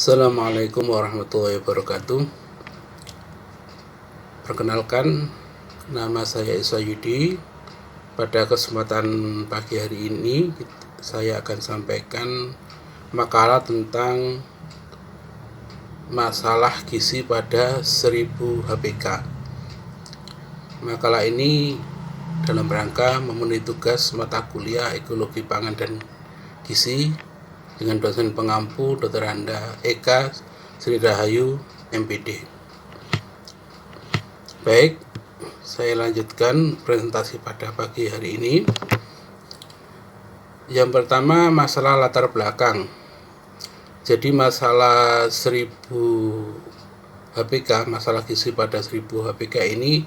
Assalamualaikum warahmatullahi wabarakatuh. Perkenalkan, nama saya Isa Yudi. Pada kesempatan pagi hari ini, saya akan sampaikan makalah tentang masalah gizi pada 1000 HPK. Makalah ini dalam rangka memenuhi tugas mata kuliah Ekologi Pangan dan Gizi dengan dosen pengampu Dr. Anda Eka Sri Rahayu MPD. Baik, saya lanjutkan presentasi pada pagi hari ini. Yang pertama, masalah latar belakang. Jadi masalah 1000 HPK, masalah gizi pada 1000 HPK ini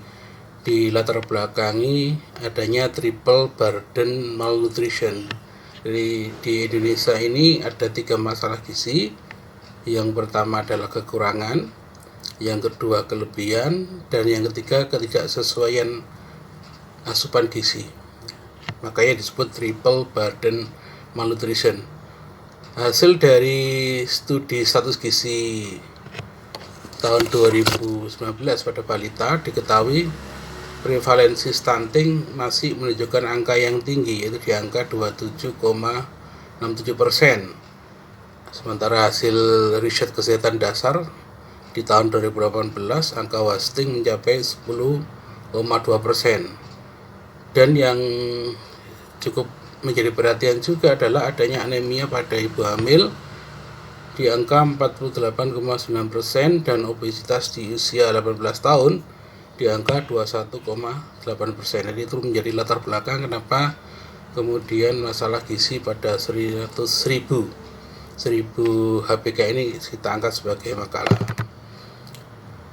di latar belakangi adanya triple burden malnutrition. Jadi di Indonesia ini ada 3 masalah gizi. Yang pertama adalah kekurangan, yang kedua kelebihan, dan yang ketiga ketidaksesuaian asupan gizi. Makanya disebut triple burden malnutrition. Hasil dari studi status gizi tahun 2019 pada balita diketahui prevalensi stunting masih menunjukkan angka yang tinggi, yaitu di angka 27,67%. Sementara hasil riset kesehatan dasar di tahun 2018 angka wasting mencapai 10,2%. Dan yang cukup menjadi perhatian juga adalah adanya anemia pada ibu hamil di angka 48,9% dan obesitas di usia 18 tahun di angka 21,8%. Jadi itu menjadi latar belakang kenapa kemudian masalah gizi pada 1000 HPK ini kita angkat sebagai makalah.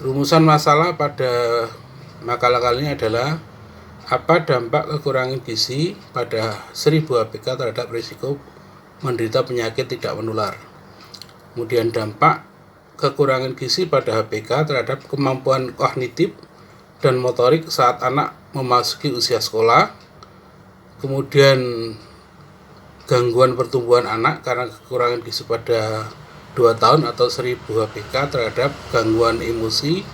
Rumusan masalah pada makalah kali ini adalah apa dampak kekurangan gizi pada 1000 HPK terhadap risiko menderita penyakit tidak menular. Kemudian dampak kekurangan gizi pada HPK terhadap kemampuan kognitif dan motorik saat anak memasuki usia sekolah. Kemudian gangguan pertumbuhan anak karena kekurangan gizi pada 2 tahun atau 1000 HPK terhadap gangguan emosi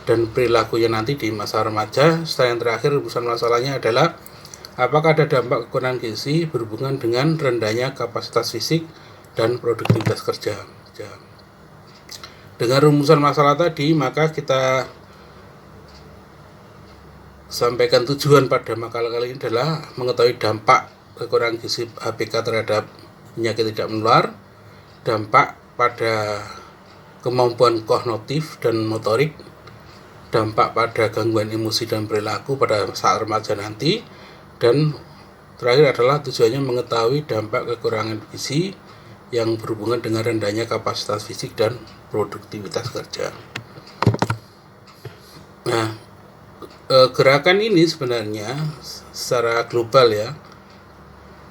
dan perilakunya nanti di masa remaja. Setelah yang terakhir, rumusan masalahnya adalah apakah ada dampak kekurangan gizi berhubungan dengan rendahnya kapasitas fisik dan produktivitas kerja. Dengan rumusan masalah tadi, maka kita sampaikan tujuan pada makalah kali ini adalah mengetahui dampak kekurangan gizi HPK terhadap penyakit tidak menular, dampak pada kemampuan kognitif dan motorik, dampak pada gangguan emosi dan perilaku pada saat remaja nanti, dan terakhir adalah tujuannya mengetahui dampak kekurangan gizi yang berhubungan dengan rendahnya kapasitas fisik dan produktivitas kerja. Nah, gerakan ini sebenarnya secara global ya,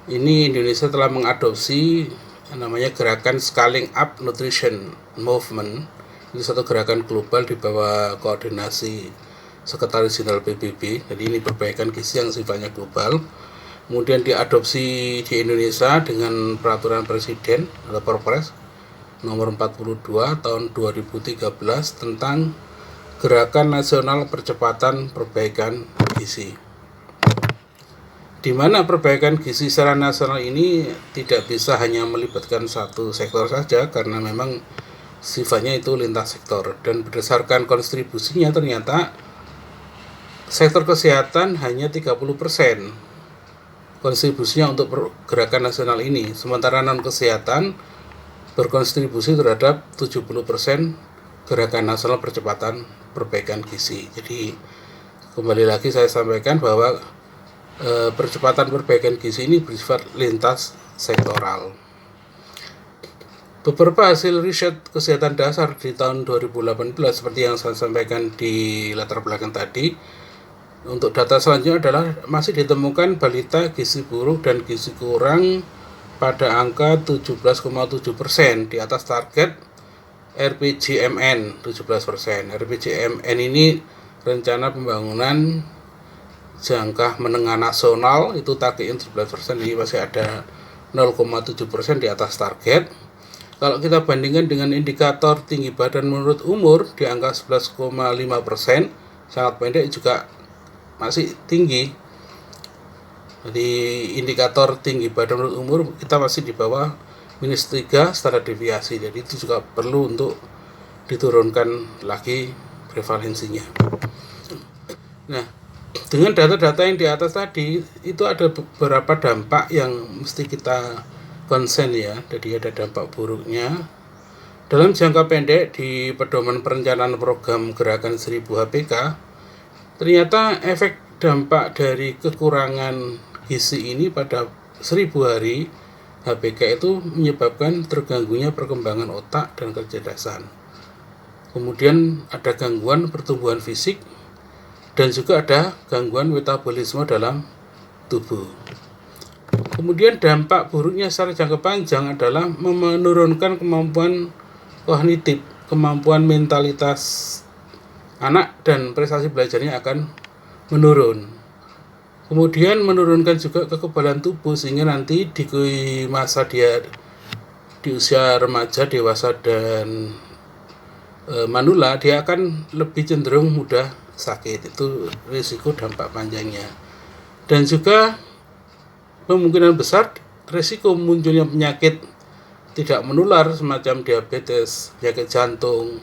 ini Indonesia telah mengadopsi namanya gerakan Scaling Up Nutrition Movement. Ini satu gerakan global di bawah koordinasi Sekretaris Jenderal PBB. Jadi ini perbaikan gizi yang sifatnya global. Kemudian diadopsi di Indonesia dengan peraturan presiden atau Perpres nomor 42 tahun 2013 tentang Gerakan Nasional Percepatan Perbaikan Gizi, di mana perbaikan gizi secara nasional ini tidak bisa hanya melibatkan satu sektor saja karena memang sifatnya itu lintas sektor, dan berdasarkan kontribusinya ternyata sektor kesehatan hanya 30% kontribusinya untuk gerakan nasional ini, sementara non kesehatan berkontribusi terhadap 70% Gerakan Nasional Percepatan Perbaikan Gizi. Jadi kembali lagi saya sampaikan bahwa percepatan perbaikan gizi ini bersifat lintas sektoral. Beberapa hasil riset kesehatan dasar di tahun 2018 seperti yang saya sampaikan di latar belakang tadi. Untuk data selanjutnya adalah masih ditemukan balita gizi buruk dan gizi kurang pada angka 17,7% di atas target RPJMN 17%. RPJMN ini rencana pembangunan jangka menengah nasional, itu targetnya 17%, jadi masih ada 0,7% di atas target. Kalau kita bandingkan dengan indikator tinggi badan menurut umur di angka 11,5%, sangat pendek juga masih tinggi. Jadi indikator tinggi badan menurut umur kita masih di bawah -3 standar deviasi. Jadi itu juga perlu untuk diturunkan lagi prevalensinya. Nah, dengan data-data yang di atas tadi, itu ada beberapa dampak yang mesti kita konsen ya. Jadi ada dampak buruknya. Dalam jangka pendek di pedoman perencanaan program gerakan 1000 HPK, ternyata efek dampak dari kekurangan gizi ini pada 1000 hari HPK itu menyebabkan terganggunya perkembangan otak dan kecerdasan. Kemudian ada gangguan pertumbuhan fisik dan juga ada gangguan metabolisme dalam tubuh. Kemudian dampak buruknya secara jangka panjang adalah menurunkan kemampuan kognitif, kemampuan mentalitas anak dan prestasi belajarnya akan menurun. Kemudian menurunkan juga kekebalan tubuh sehingga nanti di masa dia di usia remaja, dewasa dan manula dia akan lebih cenderung mudah sakit. Itu risiko dampak panjangnya. Dan juga kemungkinan besar risiko munculnya penyakit tidak menular semacam diabetes, penyakit jantung,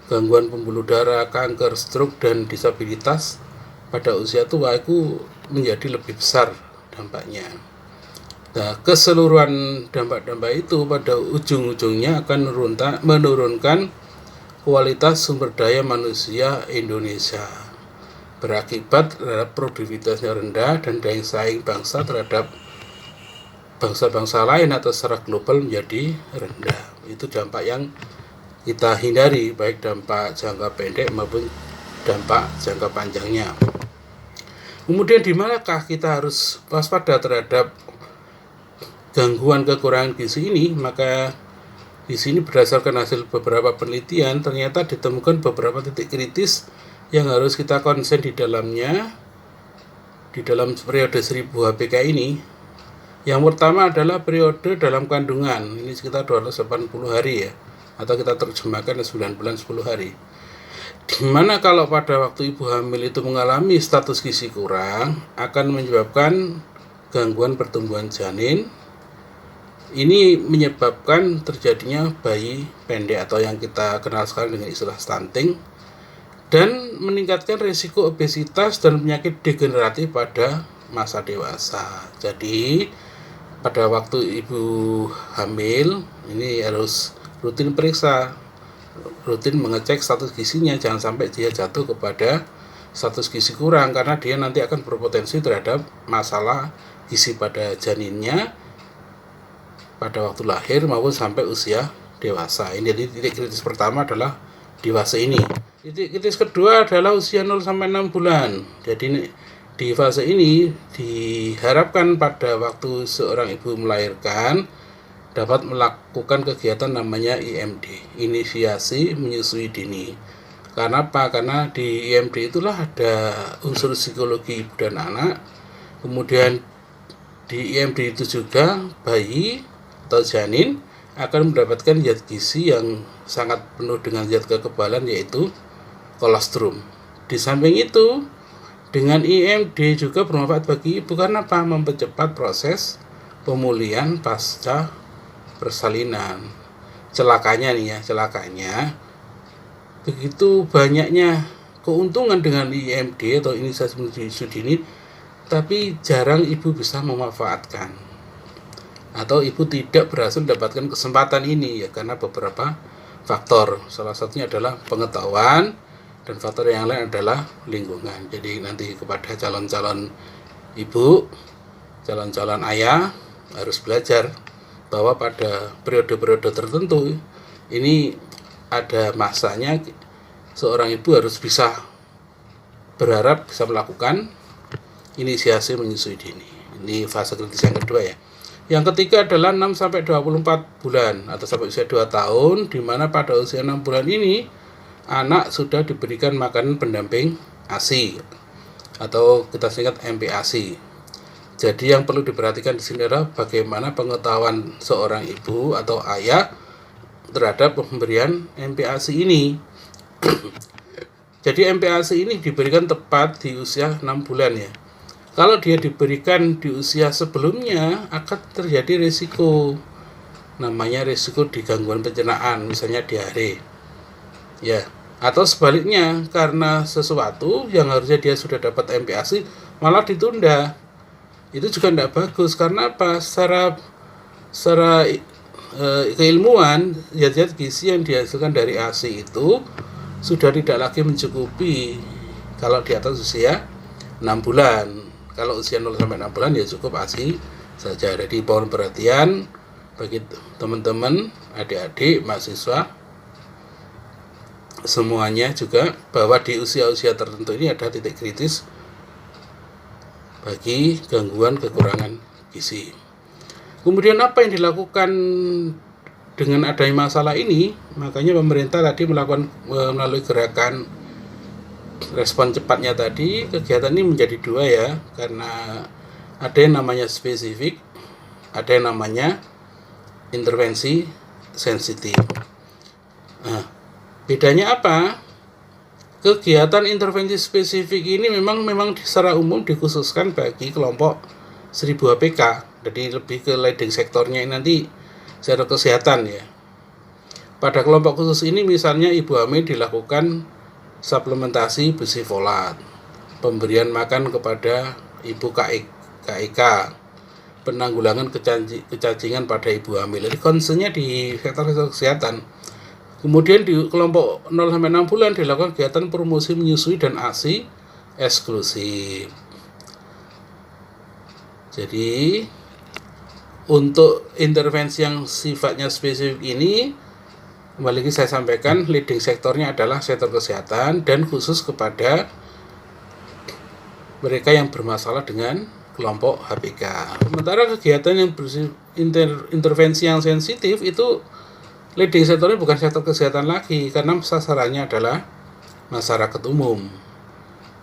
gangguan pembuluh darah, kanker, stroke, dan disabilitas pada usia tua itu menjadi lebih besar dampaknya. Nah, keseluruhan dampak-dampak itu pada ujung-ujungnya akan menurunkan kualitas sumber daya manusia Indonesia, berakibat terhadap produktivitasnya rendah dan daya saing bangsa terhadap bangsa-bangsa lain atau secara global menjadi rendah. Itu dampak yang kita hindari, baik dampak jangka pendek maupun dampak jangka panjangnya. Kemudian di manakah kita harus waspada terhadap gangguan kekurangan gizi ini? Maka di sini berdasarkan hasil beberapa penelitian ternyata ditemukan beberapa titik kritis yang harus kita konsen di dalamnya di dalam periode 1000 HPK ini. Yang pertama adalah periode dalam kandungan, ini sekitar 280 hari ya, atau kita terjemahkan 9 bulan 10 hari. Dimana kalau pada waktu ibu hamil itu mengalami status gizi kurang, akan menyebabkan gangguan pertumbuhan janin. Ini menyebabkan terjadinya bayi pendek atau yang kita kenal sekarang dengan istilah stunting, dan meningkatkan risiko obesitas dan penyakit degeneratif pada masa dewasa. Jadi pada waktu ibu hamil ini harus rutin periksa, rutin mengecek status gizinya, jangan sampai dia jatuh kepada status gizi kurang karena dia nanti akan berpotensi terhadap masalah gizi pada janinnya pada waktu lahir maupun sampai usia dewasa. Ini jadi titik kritis pertama adalah dewasa ini. Titik kritis kedua adalah usia 0 sampai 6 bulan. Jadi di fase ini diharapkan pada waktu seorang ibu melahirkan dapat melakukan kegiatan namanya IMD, inisiasi menyusui dini. Karena apa? Karena di IMD itulah ada unsur psikologi ibu dan anak. Kemudian di IMD itu juga bayi atau janin akan mendapatkan zat gizi yang sangat penuh dengan zat kekebalan, yaitu kolostrum. Di samping itu, dengan IMD juga bermanfaat bagi ibu karena apa? Mempercepat proses pemulihan pasca persalinan. Celakanya begitu banyaknya keuntungan dengan IMD atau inisiasi menyusui dini, tapi jarang ibu bisa memanfaatkan atau ibu tidak berhasil mendapatkan kesempatan ini ya karena beberapa faktor. Salah satunya adalah pengetahuan dan faktor yang lain adalah lingkungan. Jadi nanti kepada calon-calon ibu, calon-calon ayah harus belajar bahwa pada periode-periode tertentu ini ada masanya seorang ibu harus bisa berharap bisa melakukan inisiasi menyusui dini. Ini fase kritis yang kedua ya. Yang ketiga adalah 6 sampai 24 bulan atau sampai usia 2 tahun, di mana pada usia 6 bulan ini anak sudah diberikan makanan pendamping ASI atau kita singkat MPASI. Jadi yang perlu diperhatikan di sini adalah bagaimana pengetahuan seorang ibu atau ayah terhadap pemberian MPASI ini. Jadi MPASI ini diberikan tepat di usia 6 bulan ya. Kalau dia diberikan di usia sebelumnya akan terjadi risiko, namanya risiko di gangguan pencernaan, misalnya diare ya, atau sebaliknya karena sesuatu yang harusnya dia sudah dapat MPASI malah ditunda. Itu juga tidak bagus. Karena apa? Secara keilmuan, zat-zat gizi yang dihasilkan dari ASI itu sudah tidak lagi mencukupi kalau di atas usia 6 bulan. Kalau usia 0 sampai 6 bulan ya cukup ASI saja. Jadi mohon perhatian bagi teman-teman, adik-adik, mahasiswa semuanya juga, bahwa di usia-usia tertentu ini ada titik kritis bagi gangguan kekurangan gizi. Kemudian apa yang dilakukan dengan adanya masalah ini? Makanya pemerintah tadi melakukan melalui gerakan respon cepatnya tadi, kegiatan ini menjadi dua ya, karena ada yang namanya spesifik, ada yang namanya intervensi sensitif. Nah, bedanya apa? Kegiatan intervensi spesifik ini memang secara umum dikhususkan bagi kelompok 1000 HPK. Jadi lebih ke leading sektornya ini nanti sektor kesehatan ya. Pada kelompok khusus ini misalnya ibu hamil dilakukan suplementasi besi folat, pemberian makan kepada ibu KIK, penanggulangan kecacingan pada ibu hamil. Jadi concernnya di sektor kesehatan. Kemudian di kelompok 0 sampai 6 bulan dilakukan kegiatan promosi menyusui dan ASI eksklusif. Jadi untuk intervensi yang sifatnya spesifik ini, kembali lagi saya sampaikan, leading sektornya adalah sektor kesehatan dan khusus kepada mereka yang bermasalah dengan kelompok HPK. Sementara kegiatan yang bersifat intervensi yang sensitif itu leading sektornya bukan sektor kesehatan lagi, karena sasarannya adalah masyarakat umum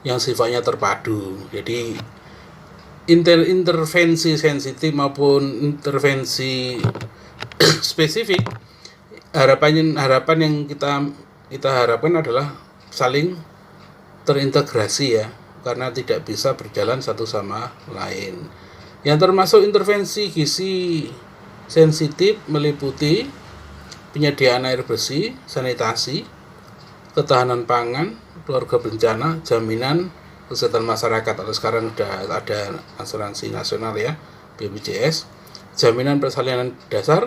yang sifatnya terpadu. Jadi intervensi sensitif maupun intervensi spesifik, harapan yang kita harapkan adalah saling terintegrasi ya, karena tidak bisa berjalan satu sama lain. Yang termasuk intervensi gizi sensitif meliputi penyediaan air bersih, sanitasi, ketahanan pangan, keluarga bencana, jaminan kesehatan masyarakat, atau sekarang sudah ada asuransi nasional ya, BPJS, jaminan persalinan dasar,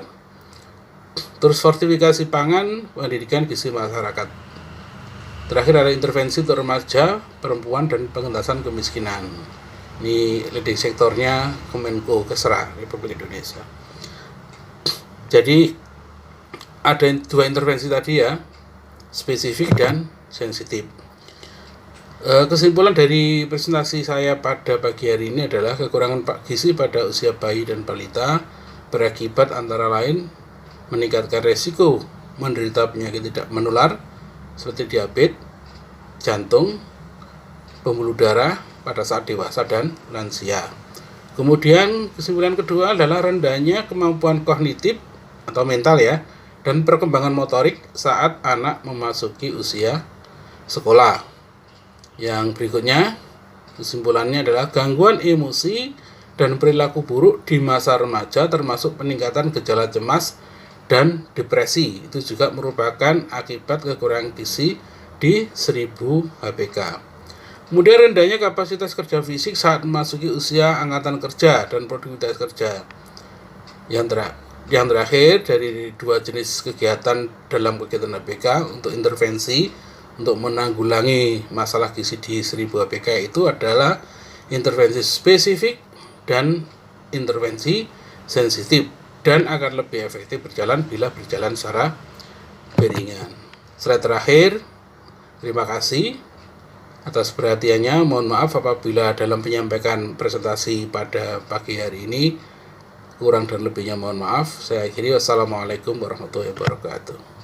terus fortifikasi pangan, pendidikan gizi masyarakat. Terakhir ada intervensi untuk remaja, perempuan, dan pengentasan kemiskinan. Ini leading sektornya Kemenko Kesra Republik Indonesia. Jadi ada dua intervensi tadi ya, spesifik dan sensitif. Kesimpulan dari presentasi saya pada pagi hari ini adalah kekurangan gizi pada usia bayi dan balita berakibat antara lain meningkatkan resiko menderita penyakit tidak menular seperti diabetes, jantung, pembuluh darah pada saat dewasa dan lansia. Kemudian kesimpulan kedua adalah rendahnya kemampuan kognitif atau mental ya, dan perkembangan motorik saat anak memasuki usia sekolah. Yang berikutnya, kesimpulannya adalah gangguan emosi dan perilaku buruk di masa remaja termasuk peningkatan gejala cemas dan depresi. Itu juga merupakan akibat kekurangan gizi di 1000 HPK. Kemudian rendahnya kapasitas kerja fisik saat memasuki usia angkatan kerja dan produktivitas kerja. Yang terakhir dari dua jenis kegiatan dalam kegiatan HPK untuk intervensi untuk menanggulangi masalah gizi di 1000 HPK itu adalah intervensi spesifik dan intervensi sensitif, dan akan lebih efektif berjalan bila berjalan secara beriringan. Slide terakhir, terima kasih atas perhatiannya. Mohon maaf apabila dalam penyampaian presentasi pada pagi hari ini kurang dan lebihnya mohon maaf. Saya akhiri, wassalamualaikum warahmatullahi wabarakatuh.